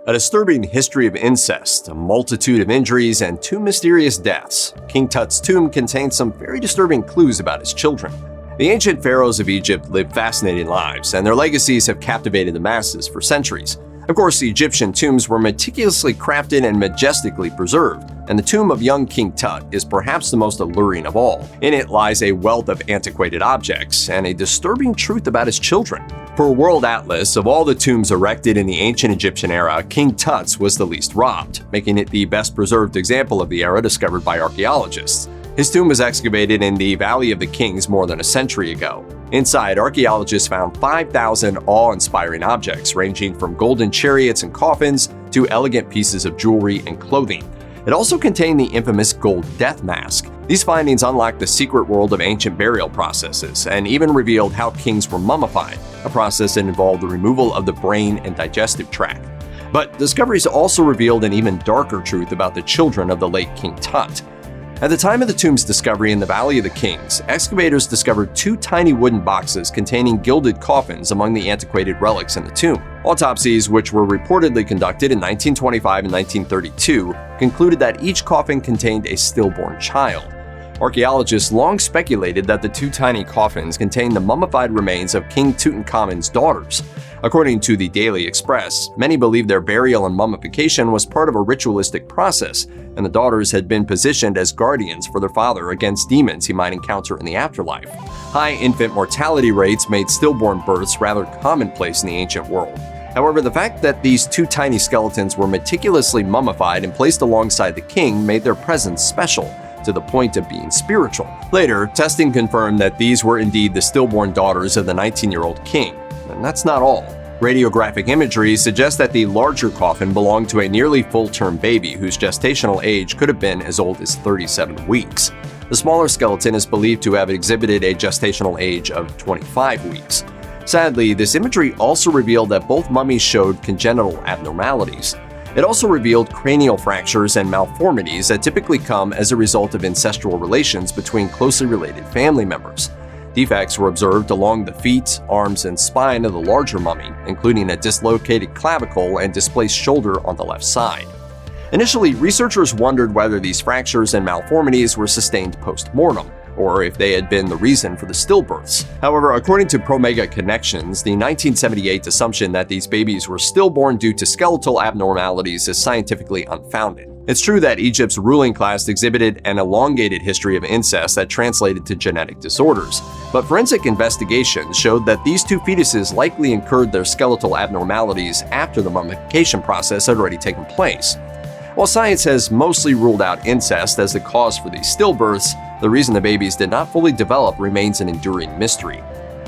A disturbing history of incest, a multitude of injuries, and 2 mysterious deaths. King Tut's tomb contains some very disturbing clues about his children. The ancient pharaohs of Egypt lived fascinating lives, and their legacies have captivated the masses for centuries. Of course, the Egyptian tombs were meticulously crafted and majestically preserved, and the tomb of young King Tut is perhaps the most alluring of all. In it lies a wealth of antiquated objects and a disturbing truth about his children. For a world atlas of all the tombs erected in the ancient Egyptian era, King Tut's was the least robbed, making it the best preserved example of the era discovered by archaeologists. His tomb was excavated in the Valley of the Kings more than a century ago. Inside, archaeologists found 5,000 awe-inspiring objects ranging from golden chariots and coffins to elegant pieces of jewelry and clothing. It also contained the infamous gold death mask. These findings unlocked the secret world of ancient burial processes and even revealed how kings were mummified, a process that involved the removal of the brain and digestive tract. But discoveries also revealed an even darker truth about the children of the late King Tut. At the time of the tomb's discovery in the Valley of the Kings, excavators discovered 2 tiny wooden boxes containing gilded coffins among the antiquated relics in the tomb. Autopsies, which were reportedly conducted in 1925 and 1932, concluded that each coffin contained a stillborn child. Archaeologists long speculated that the 2 tiny coffins contained the mummified remains of King Tutankhamun's daughters. According to the Daily Express, many believed their burial and mummification was part of a ritualistic process, and the daughters had been positioned as guardians for their father against demons he might encounter in the afterlife. High infant mortality rates made stillborn births rather commonplace in the ancient world. However, the fact that these 2 tiny skeletons were meticulously mummified and placed alongside the king made their presence special, to the point of being spiritual. Later, testing confirmed that these were indeed the stillborn daughters of the 19-year-old king. And that's not all. Radiographic imagery suggests that the larger coffin belonged to a nearly full-term baby whose gestational age could have been as old as 37 weeks. The smaller skeleton is believed to have exhibited a gestational age of 25 weeks. Sadly, this imagery also revealed that both mummies showed congenital abnormalities. It also revealed cranial fractures and malformities that typically come as a result of ancestral relations between closely related family members. Defects were observed along the feet, arms, and spine of the larger mummy, including a dislocated clavicle and displaced shoulder on the left side. Initially, researchers wondered whether these fractures and malformities were sustained post-mortem, or if they had been the reason for the stillbirths. However, according to Promega Connections, the 1978 assumption that these babies were stillborn due to skeletal abnormalities is scientifically unfounded. It's true that Egypt's ruling class exhibited an elongated history of incest that translated to genetic disorders, but forensic investigations showed that these 2 fetuses likely incurred their skeletal abnormalities after the mummification process had already taken place. While science has mostly ruled out incest as the cause for these stillbirths, the reason the babies did not fully develop remains an enduring mystery.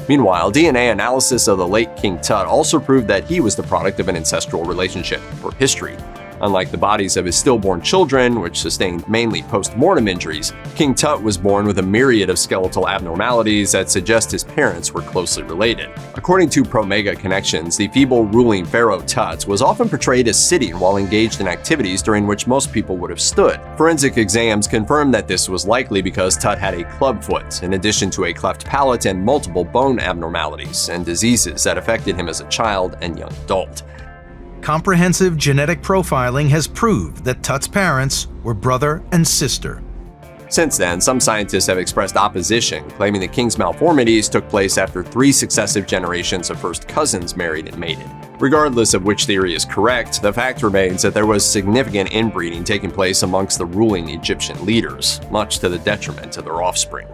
Meanwhile, DNA analysis of the late King Tut also proved that he was the product of an ancestral relationship for history. Unlike the bodies of his stillborn children, which sustained mainly post-mortem injuries, King Tut was born with a myriad of skeletal abnormalities that suggest his parents were closely related. According to Promega Connections, the feeble ruling pharaoh Tut was often portrayed as sitting while engaged in activities during which most people would have stood. Forensic exams confirmed that this was likely because Tut had a clubfoot, in addition to a cleft palate and multiple bone abnormalities and diseases that affected him as a child and young adult. Comprehensive genetic profiling has proved that Tut's parents were brother and sister. Since then, some scientists have expressed opposition, claiming the king's malformities took place after 3 successive generations of first cousins married and mated. Regardless of which theory is correct, the fact remains that there was significant inbreeding taking place amongst the ruling Egyptian leaders, much to the detriment of their offspring.